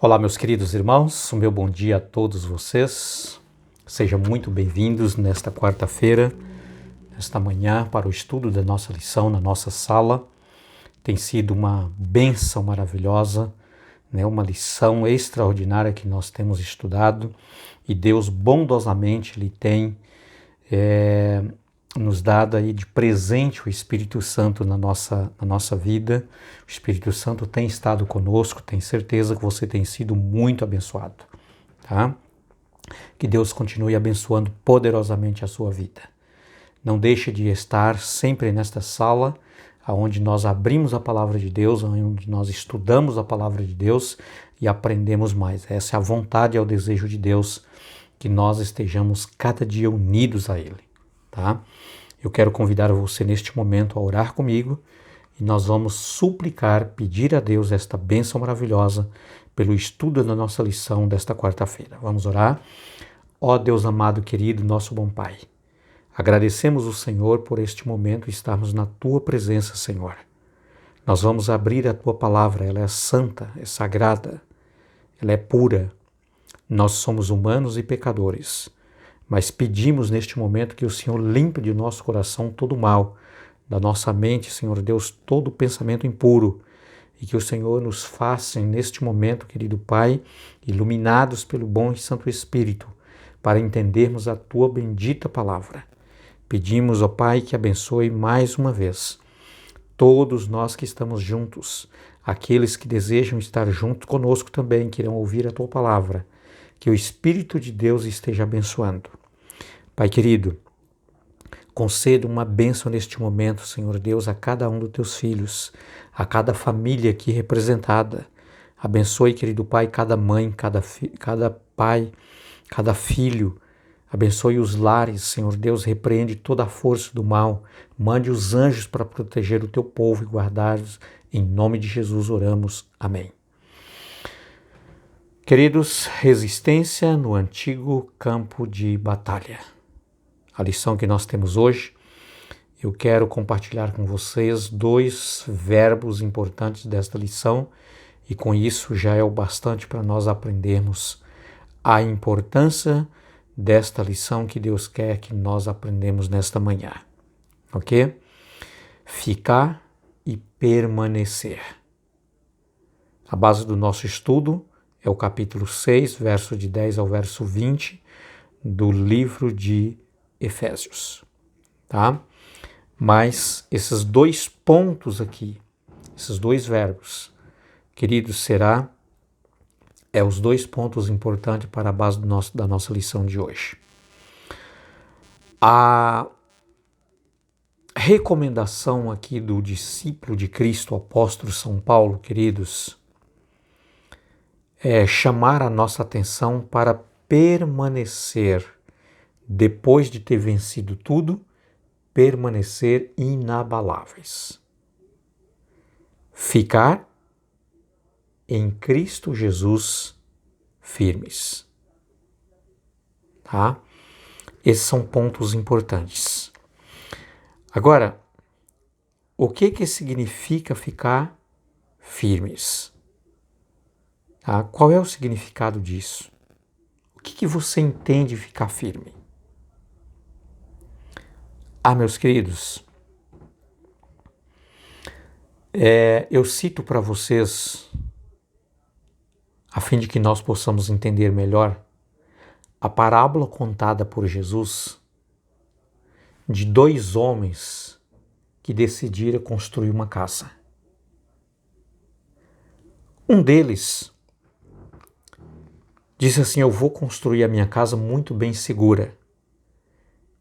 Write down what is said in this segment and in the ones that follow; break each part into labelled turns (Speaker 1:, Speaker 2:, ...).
Speaker 1: Olá, meus queridos irmãos, o meu bom dia a todos vocês. Sejam muito bem-vindos nesta quarta-feira, nesta manhã, para o estudo da nossa lição na nossa sala. Tem sido uma bênção maravilhosa, uma lição extraordinária que nós temos estudado e Deus bondosamente Ele tem nos dado aí de presente o Espírito Santo na nossa vida. O Espírito Santo tem estado conosco, tenho certeza que você tem sido muito abençoado, tá? Que Deus continue abençoando poderosamente a sua vida. Não deixe de estar sempre nesta sala, onde nós abrimos a palavra de Deus, onde nós estudamos a palavra de Deus e aprendemos mais. Essa é a vontade e é o desejo de Deus, que nós estejamos cada dia unidos a Ele, tá? Eu quero convidar você neste momento a orar comigo e nós vamos suplicar, pedir a Deus esta bênção maravilhosa pelo estudo da nossa lição desta quarta-feira. Vamos orar? Ó Deus amado, querido, nosso bom Pai, agradecemos o Senhor por este momento estarmos na Tua presença, Senhor. Nós vamos abrir a Tua palavra, ela é santa, é sagrada, ela é pura. Nós somos humanos e pecadores, mas pedimos neste momento que o Senhor limpe de nosso coração todo o mal, da nossa mente, Senhor Deus, todo pensamento impuro, e que o Senhor nos faça neste momento, querido Pai, iluminados pelo bom e santo Espírito, para entendermos a Tua bendita palavra. Pedimos, ó Pai, que abençoe mais uma vez todos nós que estamos juntos, aqueles que desejam estar juntos conosco também, que irão ouvir a Tua palavra, que o Espírito de Deus esteja abençoando. Pai querido, conceda uma bênção neste momento, Senhor Deus, a cada um dos Teus filhos, a cada família aqui representada. Abençoe, querido Pai, cada mãe, cada pai, cada filho. Abençoe os lares, Senhor Deus, repreende toda a força do mal. Mande os anjos para proteger o Teu povo e guardar-os. Em nome de Jesus oramos. Amém. Queridos, resistência no antigo campo de batalha. A lição que nós temos hoje, eu quero compartilhar com vocês 2 verbos importantes desta lição e com isso já é o bastante para nós aprendermos a importância desta lição que Deus quer que nós aprendemos nesta manhã, ok? Ficar e permanecer. A base do nosso estudo é o capítulo 6, verso de 10 ao verso 20 do livro de Efésios, tá? Mas esses 2 pontos aqui, esses 2 verbos, queridos, os 2 pontos importantes para a base da nossa lição de hoje. A recomendação aqui do discípulo de Cristo, o apóstolo São Paulo, queridos, é chamar a nossa atenção para permanecer, depois de ter vencido tudo, permanecer inabaláveis. Ficar em Cristo Jesus firmes. Tá? Esses são pontos importantes. Agora, o que significa ficar firmes? Tá? Qual é o significado disso? O que você entende ficar firme? Meus queridos, eu cito para vocês, a fim de que nós possamos entender melhor, a parábola contada por Jesus de 2 homens que decidiram construir uma casa. Um deles disse assim: eu vou construir a minha casa muito bem segura.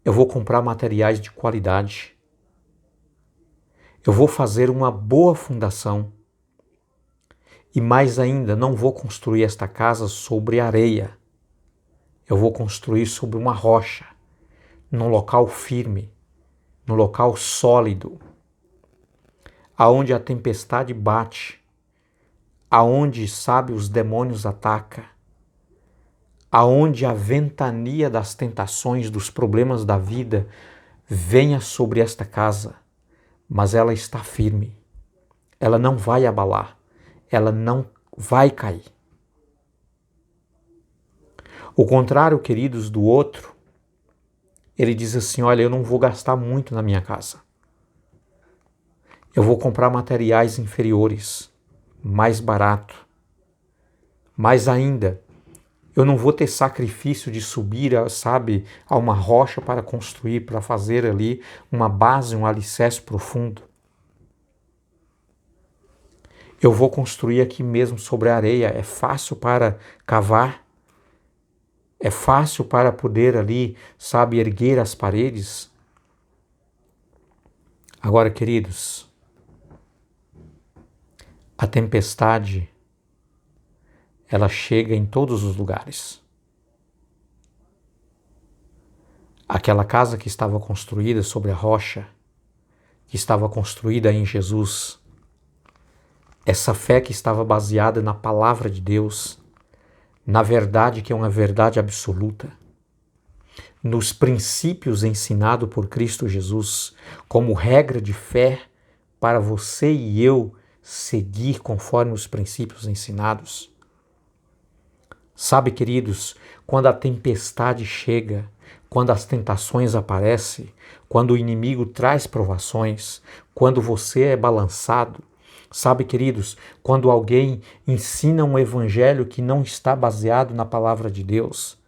Speaker 1: Eu vou comprar materiais de qualidade. Eu vou fazer uma boa fundação. E mais ainda, não vou construir esta casa sobre areia. Eu vou construir sobre uma rocha, num local firme, num local sólido, aonde a tempestade bate, aonde, sabe, os demônios atacam, aonde a ventania das tentações, dos problemas da vida venha sobre esta casa, mas ela está firme, ela não vai abalar, ela não vai cair. O contrário, queridos, do outro, ele diz assim, olha, eu não vou gastar muito na minha casa. Eu vou comprar materiais inferiores, mais barato. Mais ainda, eu não vou ter sacrifício de subir, sabe, a uma rocha para construir, para fazer ali uma base, um alicerce profundo. Eu vou construir aqui mesmo sobre a areia. É fácil para cavar. É fácil para poder ali, sabe, erguer as paredes. Agora, queridos, a tempestade, ela chega em todos os lugares. Aquela casa que estava construída sobre a rocha, que estava construída em Jesus, essa fé que estava baseada na palavra de Deus, na verdade que é uma verdade absoluta, nos princípios ensinados por Cristo Jesus, como regra de fé para você e eu seguir conforme os princípios ensinados. Sabe, queridos, quando a tempestade chega, quando as tentações aparecem, quando o inimigo traz provações, quando você é balançado, sabe, queridos, quando alguém ensina um evangelho que não está baseado na palavra de Deus,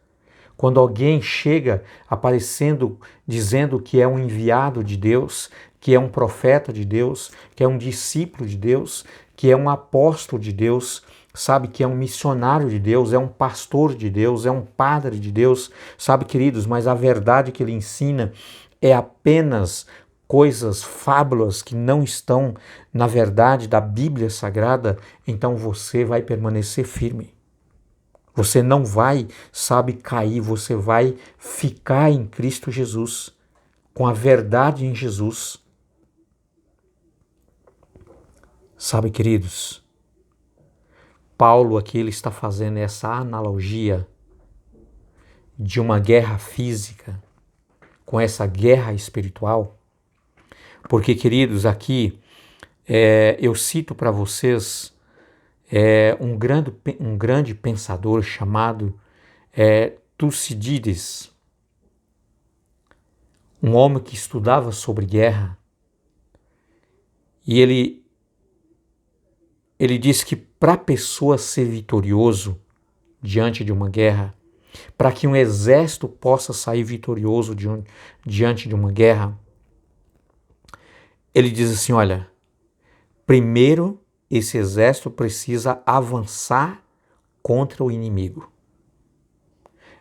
Speaker 1: quando alguém chega aparecendo, dizendo que é um enviado de Deus, que é um profeta de Deus, que é um discípulo de Deus, que é um apóstolo de Deus, sabe, que é um missionário de Deus, é um pastor de Deus, é um padre de Deus, sabe, queridos, mas a verdade que ele ensina é apenas coisas, fábulas que não estão na verdade da Bíblia Sagrada, então você vai permanecer firme. Você não vai, sabe, cair, você vai ficar em Cristo Jesus, com a verdade em Jesus. Sabe, queridos, Paulo aqui ele está fazendo essa analogia de uma guerra física com essa guerra espiritual, porque, queridos, aqui eu cito para vocês um grande pensador chamado Tucídides, um homem que estudava sobre guerra, e ele diz que para a pessoa ser vitorioso diante de uma guerra, para que um exército possa sair vitorioso diante de uma guerra, ele diz assim, olha, primeiro esse exército precisa avançar contra o inimigo.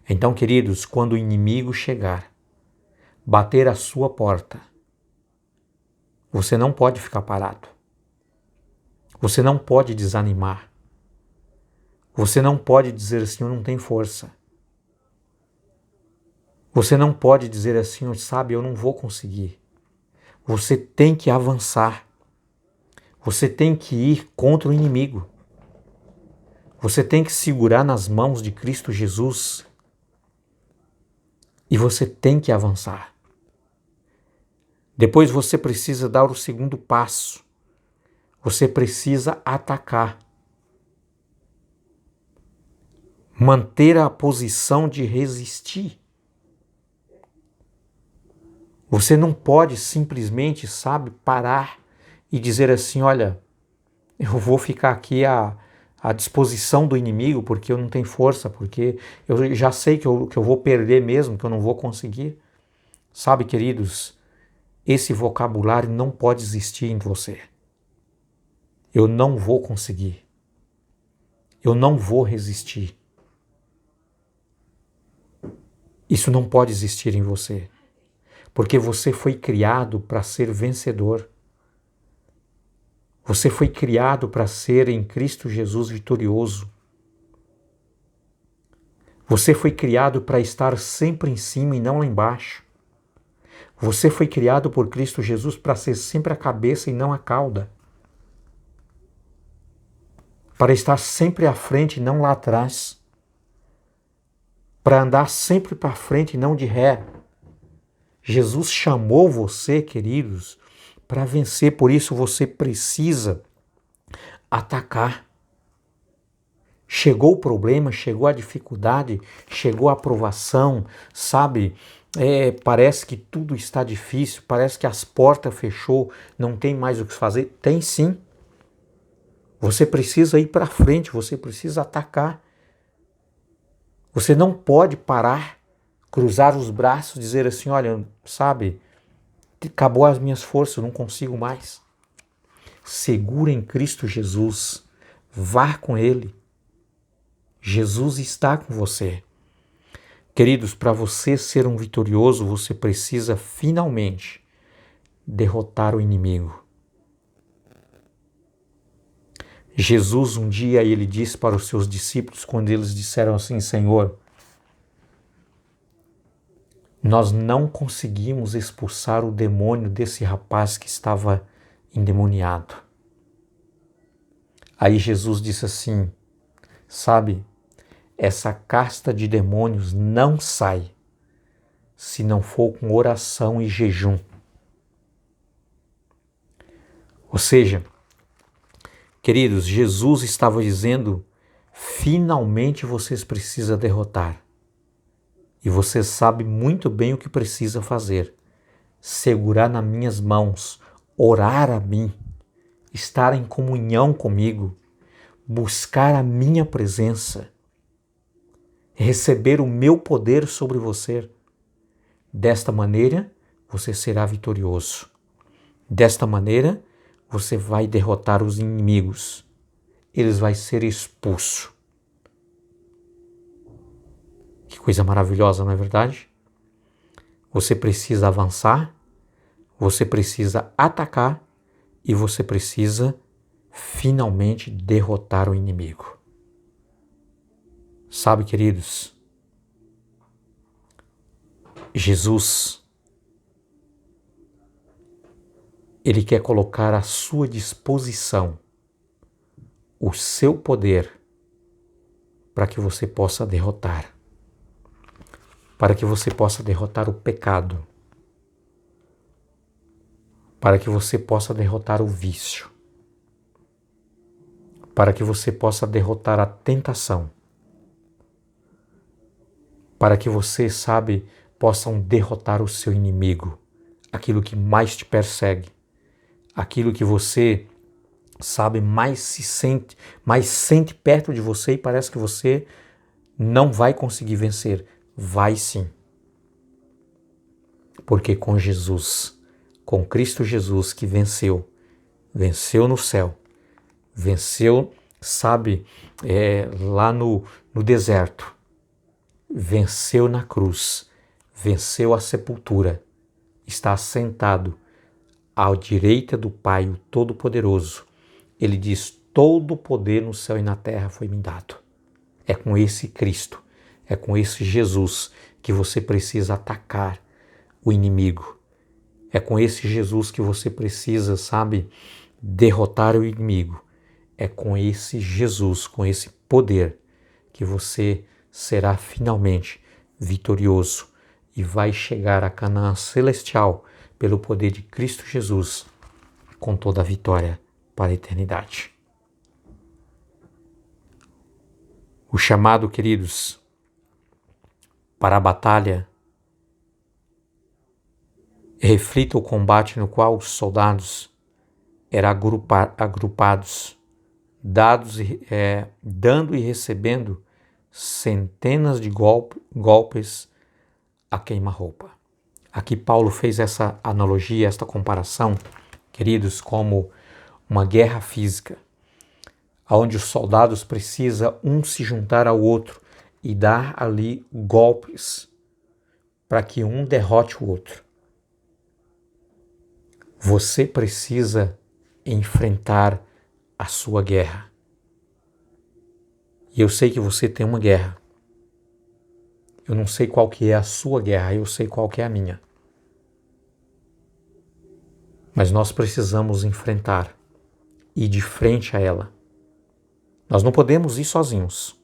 Speaker 1: Então, queridos, quando o inimigo chegar, bater a sua porta, você não pode ficar parado. Você não pode desanimar. Você não pode dizer assim, eu não tenho força. Você não pode dizer assim, sabe, eu não vou conseguir. Você tem que avançar. Você tem que ir contra o inimigo. Você tem que segurar nas mãos de Cristo Jesus. E você tem que avançar. Depois você precisa dar o segundo passo. Você precisa atacar. Manter a posição de resistir. Você não pode simplesmente, sabe, parar e dizer assim, olha, eu vou ficar aqui à disposição do inimigo porque eu não tenho força, porque eu já sei que eu vou perder mesmo, que eu não vou conseguir. Sabe, queridos, esse vocabulário não pode existir em você. Eu não vou conseguir. Eu não vou resistir. Isso não pode existir em você. Porque você foi criado para ser vencedor. Você foi criado para ser em Cristo Jesus vitorioso. Você foi criado para estar sempre em cima e não lá embaixo. Você foi criado por Cristo Jesus para ser sempre a cabeça e não a cauda. Para estar sempre à frente e não lá atrás. Para andar sempre para frente e não de ré. Jesus chamou você, queridos, para vencer, por isso você precisa atacar. Chegou o problema, chegou a dificuldade, chegou a provação, sabe? Parece que tudo está difícil, parece que as portas fechou, não tem mais o que fazer. Tem sim. Você precisa ir para frente, você precisa atacar. Você não pode parar, cruzar os braços, dizer assim, olha, sabe, acabou as minhas forças, eu não consigo mais. Segura em Cristo Jesus, vá com Ele. Jesus está com você. Queridos, para você ser um vitorioso, você precisa finalmente derrotar o inimigo. Jesus um dia ele disse para os seus discípulos, quando eles disseram assim, Senhor, nós não conseguimos expulsar o demônio desse rapaz que estava endemoniado. Aí Jesus disse assim, sabe, essa casta de demônios não sai se não for com oração e jejum. Ou seja, queridos, Jesus estava dizendo, finalmente vocês precisam derrotar. E você sabe muito bem o que precisa fazer. Segurar nas minhas mãos, orar a mim, estar em comunhão comigo, buscar a minha presença, receber o meu poder sobre você. Desta maneira, você será vitorioso. Desta maneira, você vai derrotar os inimigos. Eles vão ser expulsos. Que coisa maravilhosa, não é verdade? Você precisa avançar, você precisa atacar e você precisa finalmente derrotar o inimigo. Sabe, queridos, Jesus, Ele quer colocar à sua disposição o seu poder para que você possa derrotar. Para que você possa derrotar o pecado. Para que você possa derrotar o vício. Para que você possa derrotar a tentação. Para que você, sabe, possam derrotar o seu inimigo, aquilo que mais te persegue, aquilo que você, sabe, mais sente perto de você e parece que você não vai conseguir vencer. Vai sim. Porque com Jesus, com Cristo Jesus que venceu no céu, venceu, sabe, lá no deserto, venceu na cruz, venceu a sepultura, está assentado à direita do Pai, o Todo-Poderoso. Ele diz, todo o poder no céu e na terra foi me dado. É com esse Cristo, é com esse Jesus que você precisa atacar o inimigo. É com esse Jesus que você precisa, sabe, derrotar o inimigo. É com esse Jesus, com esse poder, que você será finalmente vitorioso e vai chegar a Canaã celestial pelo poder de Cristo Jesus, com toda a vitória para a eternidade. O chamado, queridos, para a batalha reflita o combate no qual os soldados eram agrupados, dando e recebendo centenas de golpes a queima-roupa. Aqui Paulo fez essa analogia, esta comparação, queridos, como uma guerra física, onde os soldados precisam um se juntar ao outro e dar ali golpes para que um derrote o outro. Você precisa enfrentar a sua guerra. E eu sei que você tem uma guerra. Eu não sei qual que é a sua guerra, eu sei qual que é a minha. Mas nós precisamos enfrentar, ir de frente a ela. Nós não podemos ir sozinhos,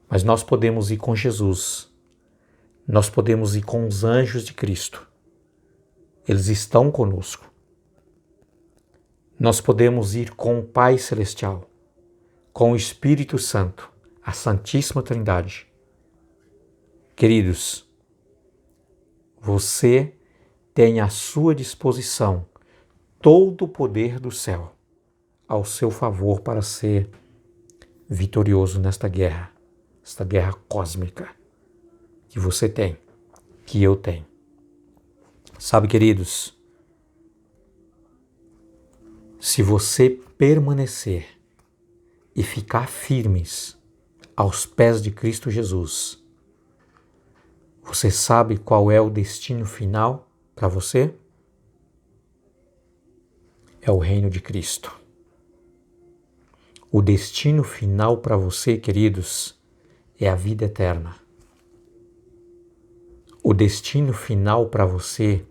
Speaker 1: mas nós podemos ir com Jesus. Nós podemos ir com os anjos de Cristo. Eles estão conosco. Nós podemos ir com o Pai Celestial, com o Espírito Santo, a Santíssima Trindade. Queridos, você tem à sua disposição todo o poder do céu ao seu favor para ser vitorioso nesta guerra, esta guerra cósmica que você tem, que eu tenho. Sabe, queridos, se você permanecer e ficar firmes aos pés de Cristo Jesus, você sabe qual é o destino final para você? É o reino de Cristo. O destino final para você, queridos, é a vida eterna. O destino final para você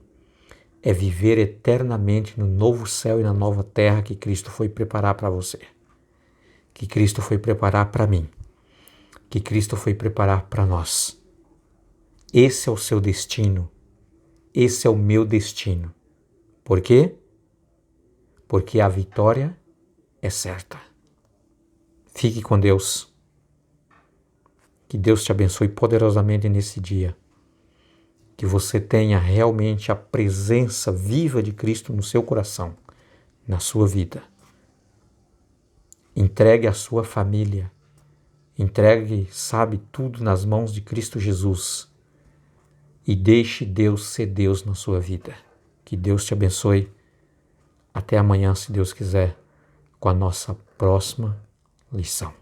Speaker 1: é viver eternamente no novo céu e na nova terra que Cristo foi preparar para você, que Cristo foi preparar para mim, que Cristo foi preparar para nós. Esse é o seu destino, esse é o meu destino. Por quê? Porque a vitória é certa. Fique com Deus. Que Deus te abençoe poderosamente nesse dia. Que você tenha realmente a presença viva de Cristo no seu coração, na sua vida. Entregue a sua família. Entregue, sabe, tudo nas mãos de Cristo Jesus. E deixe Deus ser Deus na sua vida. Que Deus te abençoe. Até amanhã, se Deus quiser, com a nossa próxima lição.